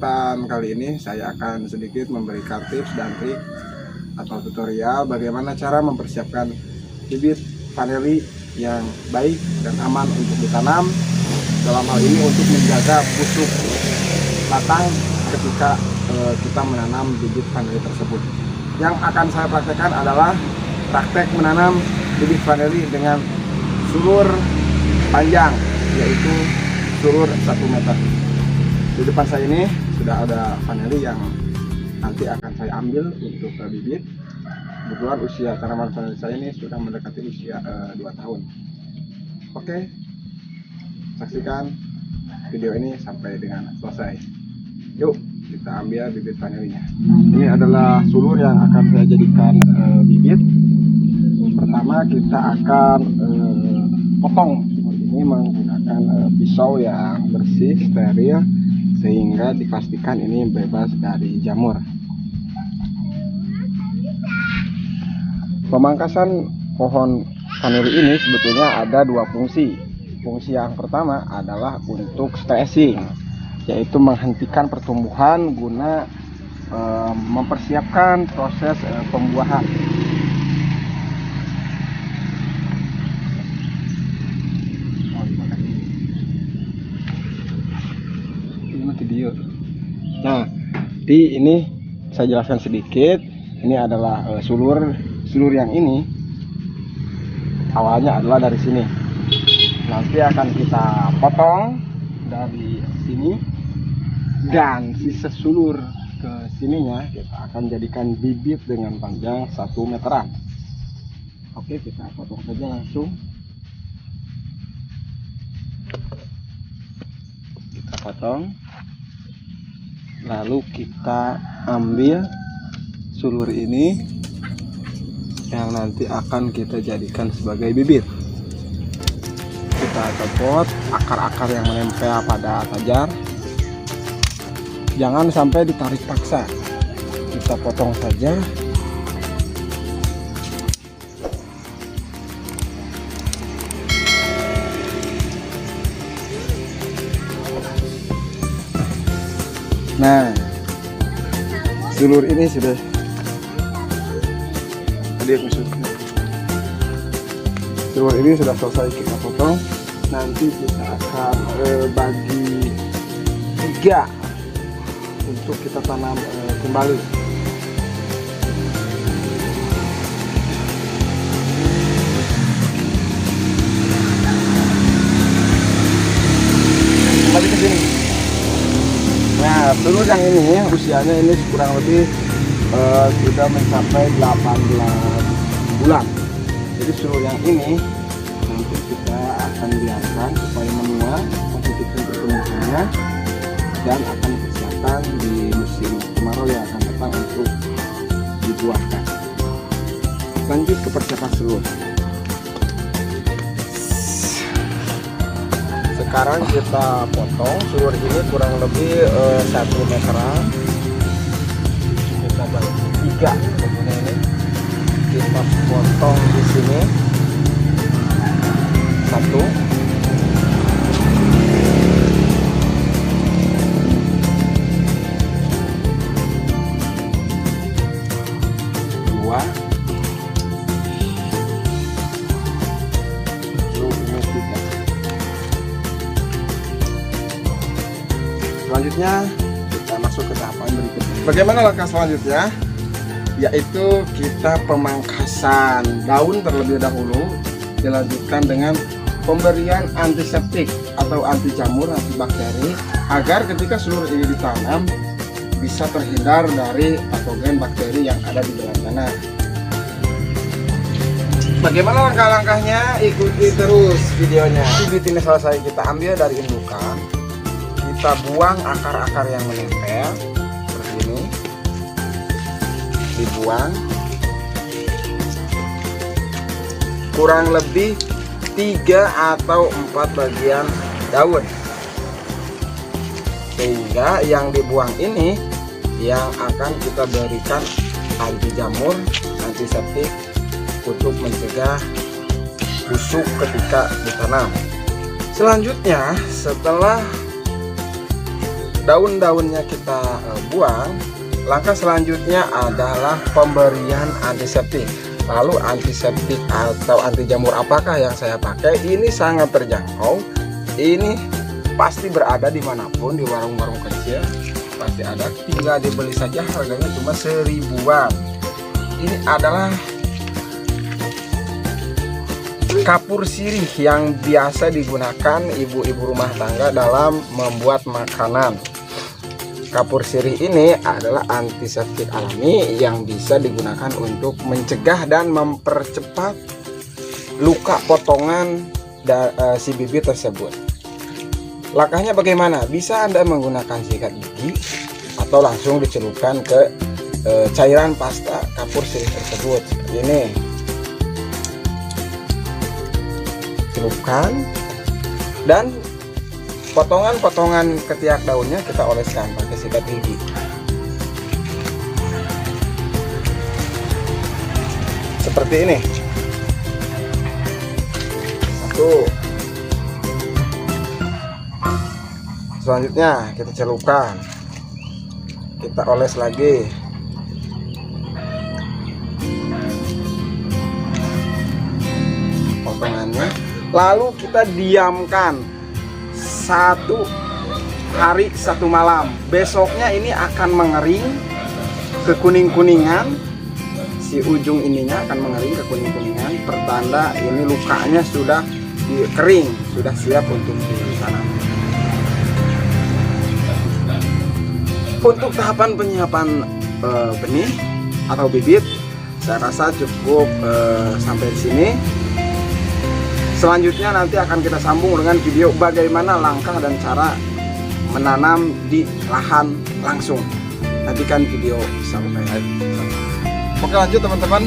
kesempatan kali ini saya akan sedikit memberikan tips dan trik atau tutorial bagaimana cara mempersiapkan bibit vanili yang baik dan aman untuk ditanam. Dalam hal ini untuk menjaga busuk batang ketika kita menanam bibit vanili tersebut. Yang akan saya praktekkan adalah praktek menanam bibit vanili dengan sulur panjang, yaitu sulur 1 meter. Di depan saya ini sudah ada vanili yang nanti akan saya ambil untuk bibit. Kebetulan usia tanaman vanili saya ini sudah mendekati usia 2 tahun. Oke, saksikan video ini sampai dengan selesai. Yuk kita ambil bibit vanilinya. Ini adalah sulur yang akan saya jadikan bibit. Pertama kita akan potong sulur ini menggunakan pisau yang bersih, steril, sehingga dipastikan ini bebas dari jamur. Pemangkasan pohon vanili ini sebetulnya ada 2 fungsi. Fungsi yang pertama adalah untuk stressing, yaitu menghentikan pertumbuhan guna mempersiapkan proses pembuahan. Nah, di ini saya jelaskan sedikit. Ini adalah sulur yang ini awalnya adalah dari sini. Nanti akan kita potong dari sini dan sisa sulur ke sininya kita akan jadikan bibit dengan panjang 1 meteran. Oke, kita potong saja langsung. Kita potong. Lalu kita ambil sulur ini yang nanti akan kita jadikan sebagai bibit. Kita copot akar-akar yang menempel pada tajar. Jangan sampai ditarik paksa. Kita potong saja. Nah, sulur ini sudah sulur ini sudah selesai kita potong. Nanti kita akan bagi 3 untuk kita tanam kembali. Kembali ke sini. Nah, sulur yang ini usianya ini kurang lebih sudah mencapai 18 bulan. Jadi sulur yang ini nanti kita akan biarkan supaya menua, menghentikan pertumbuhannya, dan akan dipersiapkan di musim kemarau yang akan datang untuk dibuahkan. Lanjut ke persiapan sulur. Sekarang kita potong sulur ini kurang lebih 1 meteran. Kita bagi 3 begini ini. Kita potong di sini 1, 2, selanjutnya kita masuk ke tahapan berikutnya. Bagaimana langkah selanjutnya? Yaitu kita pemangkasan daun terlebih dahulu, dilanjutkan dengan pemberian antiseptik atau anti jamur, anti bakteri, agar ketika sulur ini ditanam bisa terhindar dari patogen bakteri yang ada di dalam tanah. Bagaimana langkah-langkahnya? Ikuti terus videonya. Bibit ini selesai kita ambil dari indukan. Kita buang akar-akar yang menempel seperti ini, dibuang. Kurang lebih 3 atau 4 bagian daun, sehingga yang dibuang ini yang akan kita berikan anti jamur, antiseptik untuk mencegah busuk ketika ditanam. Selanjutnya, setelah daun-daunnya kita buang, langkah selanjutnya adalah pemberian antiseptik. Lalu antiseptik atau anti jamur apakah yang saya pakai? Ini sangat terjangkau. Ini pasti berada dimanapun, di warung-warung kecil pasti ada, tinggal dibeli saja, harganya cuma 1000-an. Ini adalah kapur sirih yang biasa digunakan ibu-ibu rumah tangga dalam membuat makanan. Kapur sirih ini adalah antiseptik alami yang bisa digunakan untuk mencegah dan mempercepat luka potongan si bibit tersebut. Langkahnya bagaimana? Bisa Anda menggunakan sikat gigi atau langsung dicelupkan ke cairan pasta kapur sirih tersebut seperti ini. Celupkan dan potongan-potongan ketiak daunnya kita oleskan pakai sikat gigi. Seperti ini. Satu. Selanjutnya kita celupkan, kita oles lagi. Potongannya, lalu kita diamkan 1 hari 1 malam. Besoknya ini akan mengering ke kuning-kuningan, si ujung ininya akan mengering ke kuning-kuningan, pertanda ini lukanya sudah kering, sudah siap untuk ditanam. Untuk tahapan penyiapan benih atau bibit, saya rasa cukup sampai di sini. Selanjutnya nanti akan kita sambung dengan video bagaimana langkah dan cara menanam di lahan langsung. Nantikan video sampai habis. Oke, lanjut teman-teman.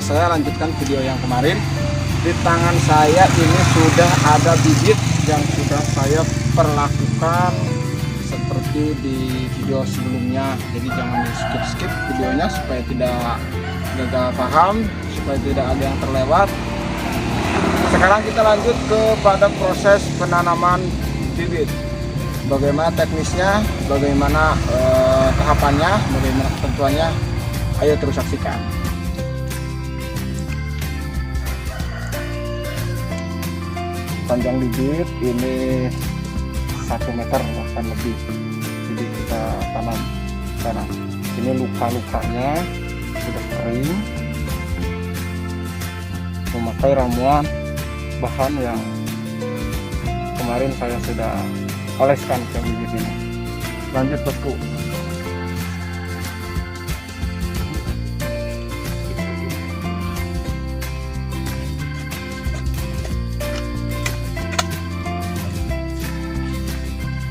Saya lanjutkan video yang kemarin. Di tangan saya ini sudah ada bibit yang sudah saya perlakukan seperti di video sebelumnya. Jadi jangan di skip videonya supaya tidak gagal paham, supaya tidak ada yang terlewat. Sekarang kita lanjut kepada proses penanaman bibit. Bagaimana teknisnya, bagaimana tahapannya, bagaimana ketentuannya. Ayo terus saksikan. Panjang bibit ini 1 meter bahkan lebih. Jadi kita tanam sekarang. Ini luka-lukanya sudah kering. Memakai ramuan bahan yang kemarin saya sudah oleskan ke bibit ini. Lanjut bosku.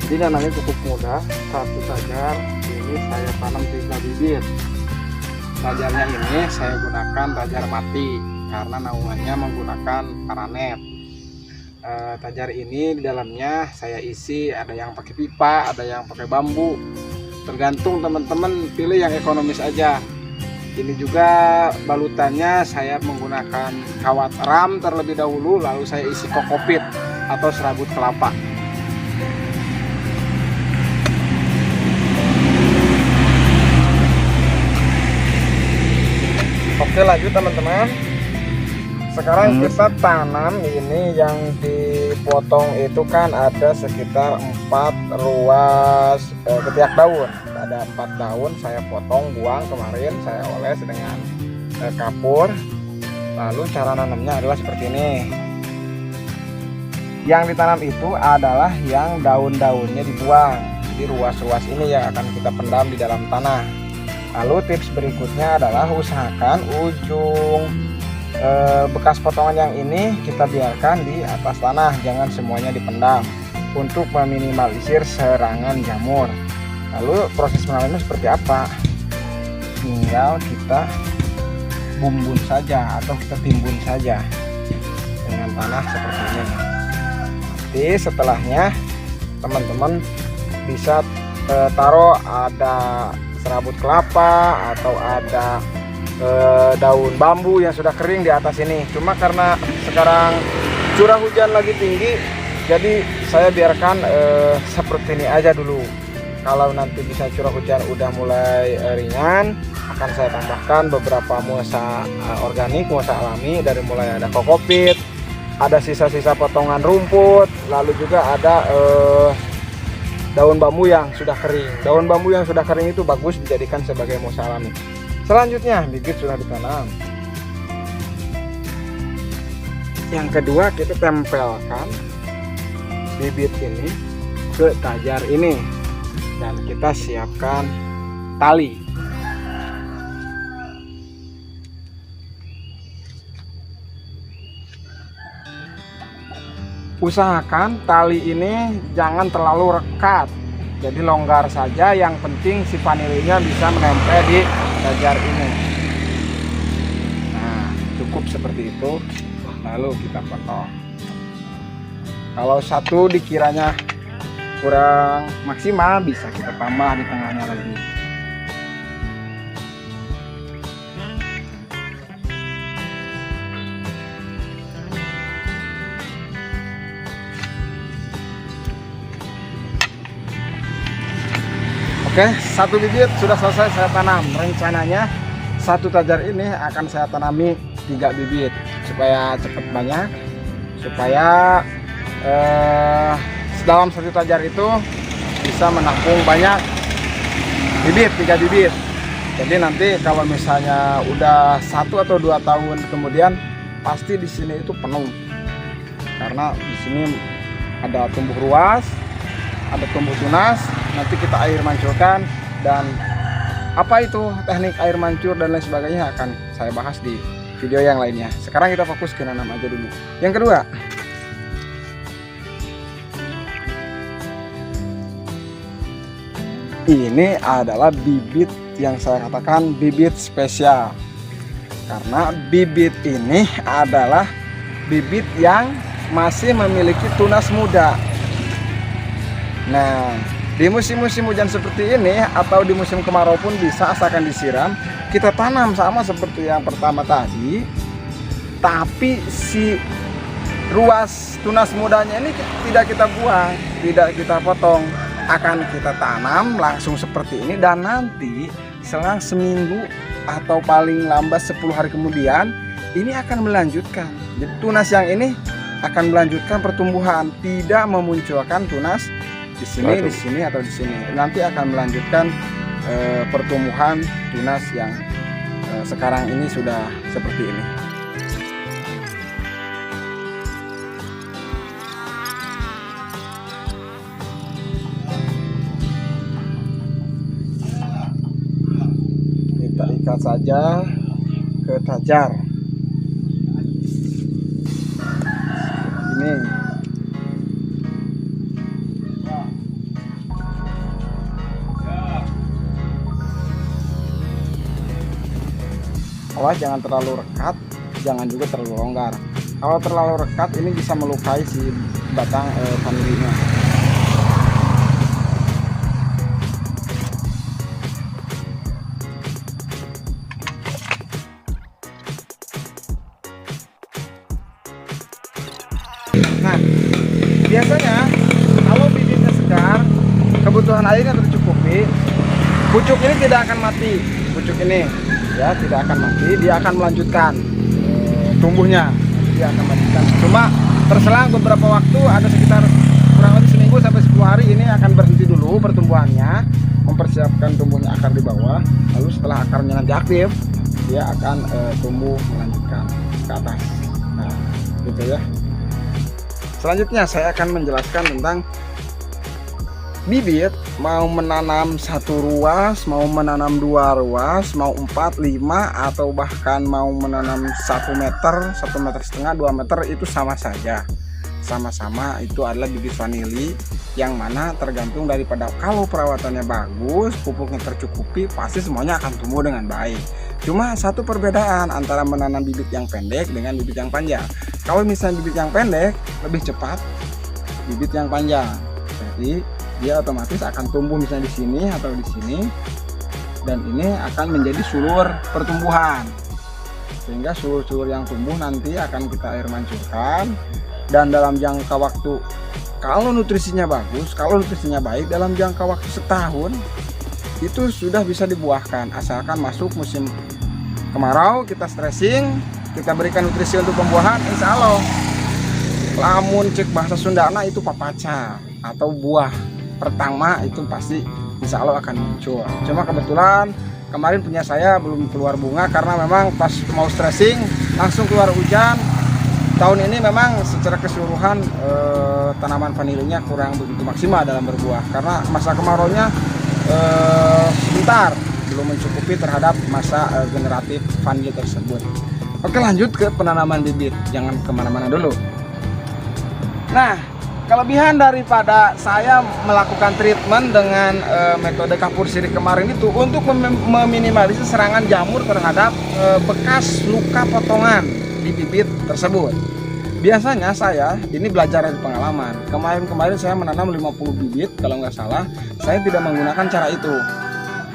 Jadi nanamnya cukup mudah, 1 tajar ini saya tanam 3 bibit. Tajarnya ini saya gunakan tajar mati karena naungannya menggunakan paranet. Tajar ini di dalamnya saya isi, ada yang pakai pipa, ada yang pakai bambu, tergantung teman-teman pilih yang ekonomis aja. Ini juga balutannya saya menggunakan kawat ram terlebih dahulu, lalu saya isi kokopit atau serabut kelapa. Oke, lanjut teman-teman. Sekarang kita tanam ini yang dipotong itu kan ada sekitar 4 ruas ketiak daun. Ada 4 daun saya potong, buang kemarin, saya oles dengan kapur. Lalu cara nanamnya adalah seperti ini. Yang ditanam itu adalah yang daun-daunnya dibuang. Jadi ruas-ruas ini yang akan kita pendam di dalam tanah. Lalu tips berikutnya adalah usahakan ujung bekas potongan yang ini kita biarkan di atas tanah, jangan semuanya dipendam untuk meminimalisir serangan jamur. Lalu proses menanamnya seperti apa? Tinggal kita bumbun saja atau kita timbun saja dengan tanah seperti ini. Nanti setelahnya teman-teman bisa taruh ada serabut kelapa atau ada daun bambu yang sudah kering di atas ini. Cuma karena sekarang curah hujan lagi tinggi, jadi saya biarkan seperti ini aja dulu. kalau nanti bisa curah hujan udah mulai ringan, akan saya tambahkan beberapa mulsa organik, mulsa alami, dari mulai ada kokopit, ada sisa-sisa potongan rumput, lalu juga ada daun bambu yang sudah kering. Daun bambu yang sudah kering itu bagus dijadikan sebagai mulsa alami. Selanjutnya bibit sudah ditanam. Yang kedua, kita tempelkan bibit ini ke tajar ini dan kita siapkan tali. Usahakan tali ini jangan terlalu rekat, jadi longgar saja, yang penting si vanilinya bisa menempel di tajar ini. Nah, cukup seperti itu, lalu kita potong. Kalau satu dikiranya kurang maksimal, bisa kita tambah di tengahnya lagi. Oke, satu bibit sudah selesai saya tanam. Rencananya satu tajar ini akan saya tanami 3 bibit supaya cepat banyak, supaya dalam satu tajar itu bisa menampung banyak bibit, 3 bibit. Jadi nanti kalau misalnya udah 1 atau 2 tahun kemudian, pasti di sini itu penuh, karena di sini ada tumbuh ruas, ada tumbuh tunas. Nanti kita air mancurkan, dan apa itu teknik air mancur dan lain sebagainya akan saya bahas di video yang lainnya. Sekarang kita fokus ke nanam aja dulu. Yang kedua, ini adalah bibit yang saya katakan bibit spesial, karena bibit ini adalah bibit yang masih memiliki tunas muda. Nah, di musim-musim hujan seperti ini atau di musim kemarau pun bisa, asalkan disiram. Kita tanam sama seperti yang pertama tadi, tapi si ruas tunas mudanya ini tidak kita buang, tidak kita potong, akan kita tanam langsung seperti ini. Dan nanti selang seminggu atau paling lambat 10 hari kemudian, ini akan melanjutkan. Jadi tunas yang ini akan melanjutkan pertumbuhan, tidak memunculkan tunas di sini atau di sini. Nanti akan melanjutkan pertumbuhan tunas yang sekarang ini sudah seperti ini. Kita ikat saja ke tajar ini. Awas jangan terlalu rekat, jangan juga terlalu longgar. Kalau terlalu rekat ini bisa melukai si batang vanilinya. Nah, biasanya kalau bibitnya segar, kebutuhan airnya tercukupi, pucuk ini tidak akan mati. Pucuk ini ya tidak akan mati, dia akan melanjutkan tumbuhnya, dia akan melanjutkan. Cuma terselang beberapa waktu, ada sekitar kurang lebih seminggu sampai 10 hari, ini akan berhenti dulu pertumbuhannya, mempersiapkan tumbuhnya akar di bawah. Lalu setelah akarnya nanti aktif, dia akan tumbuh melanjutkan ke atas. Nah, gitu ya. Selanjutnya saya akan menjelaskan tentang bibit. Mau menanam 1 ruas, mau menanam 2 ruas, mau 4, 5, atau bahkan mau menanam 1 meter, 1,5 meter, 2 meter, itu sama saja. Sama-sama itu adalah bibit vanili, yang mana tergantung daripada kalau perawatannya bagus, pupuknya tercukupi, pasti semuanya akan tumbuh dengan baik. Cuma satu perbedaan antara menanam bibit yang pendek dengan bibit yang panjang. Kalau misalnya bibit yang pendek lebih cepat bibit yang panjang, jadi dia otomatis akan tumbuh misalnya di sini atau di sini, dan ini akan menjadi sulur pertumbuhan, sehingga sulur-sulur yang tumbuh nanti akan kita air mancurkan, dan dalam jangka waktu kalau nutrisinya bagus, kalau nutrisinya baik, dalam jangka waktu setahun itu sudah bisa dibuahkan. Asalkan masuk musim kemarau, kita stressing, kita berikan nutrisi untuk pembuahan, insya Allah lamun cek bahasa Sundana itu papaca atau buah pertama itu pasti insya Allah akan muncul. Cuma kebetulan kemarin punya saya belum keluar bunga karena memang pas mau stressing langsung keluar hujan. Tahun ini memang secara keseluruhan tanaman vanilinya kurang begitu maksimal dalam berbuah karena masa kemaraunya sebentar, belum mencukupi terhadap masa generatif vanili tersebut. Oke, lanjut ke penanaman bibit, jangan kemana-mana dulu. Nah, kelebihan daripada saya melakukan treatment dengan metode kapur sirih kemarin itu untuk meminimalisir serangan jamur terhadap bekas luka potongan di bibit tersebut. Biasanya saya ini belajar dari pengalaman. Kemarin saya menanam 50 bibit kalau nggak salah, saya tidak menggunakan cara itu.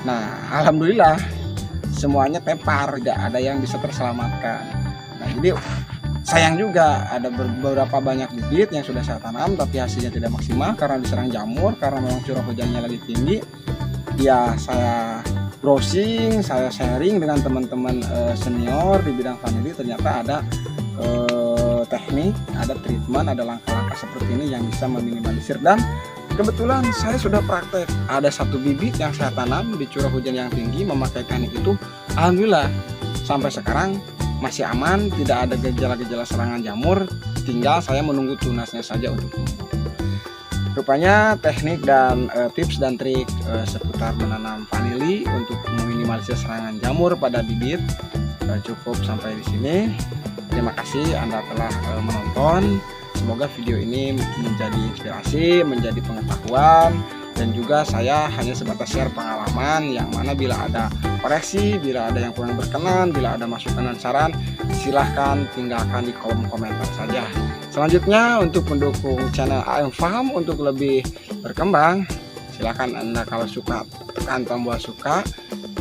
Nah, alhamdulillah semuanya tepar, nggak ada yang bisa terselamatkan. Nah, jadi sayang juga ada beberapa banyak bibit yang sudah saya tanam tapi hasilnya tidak maksimal karena diserang jamur, karena memang curah hujannya lagi tinggi. Ya, saya browsing, saya sharing dengan teman-teman senior di bidang vanili, ternyata ada teknik, ada treatment, ada langkah-langkah seperti ini yang bisa meminimalisir. Dan kebetulan saya sudah praktek, ada satu bibit yang saya tanam di curah hujan yang tinggi memakai teknik itu, alhamdulillah sampai sekarang masih aman, tidak ada gejala-gejala serangan jamur, tinggal saya menunggu tunasnya saja untuk tumbuh. Rupanya teknik dan tips dan trik seputar menanam vanili untuk meminimalisir serangan jamur pada bibit cukup sampai di sini. Terima kasih Anda telah menonton. Semoga video ini menjadi inspirasi, menjadi pengetahuan, dan juga saya hanya sebatas share pengalaman yang mana bila ada koreksi, bila ada yang kurang berkenan, bila ada masukan dan saran, silahkan tinggalkan di kolom komentar saja. Selanjutnya, untuk mendukung channel AM Farm untuk lebih berkembang, silahkan Anda kalau suka tekan tombol suka,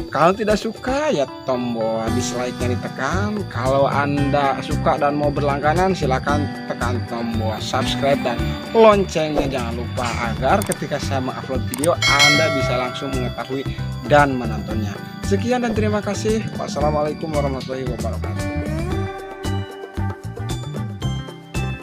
kalau tidak suka ya tombol dislike-nya ditekan. Kalau Anda suka dan mau berlangganan, silahkan tekan tombol subscribe dan loncengnya jangan lupa, agar ketika saya mengupload video Anda bisa langsung mengetahui dan menontonnya. Sekian dan terima kasih. Wassalamualaikum warahmatullahi wabarakatuh.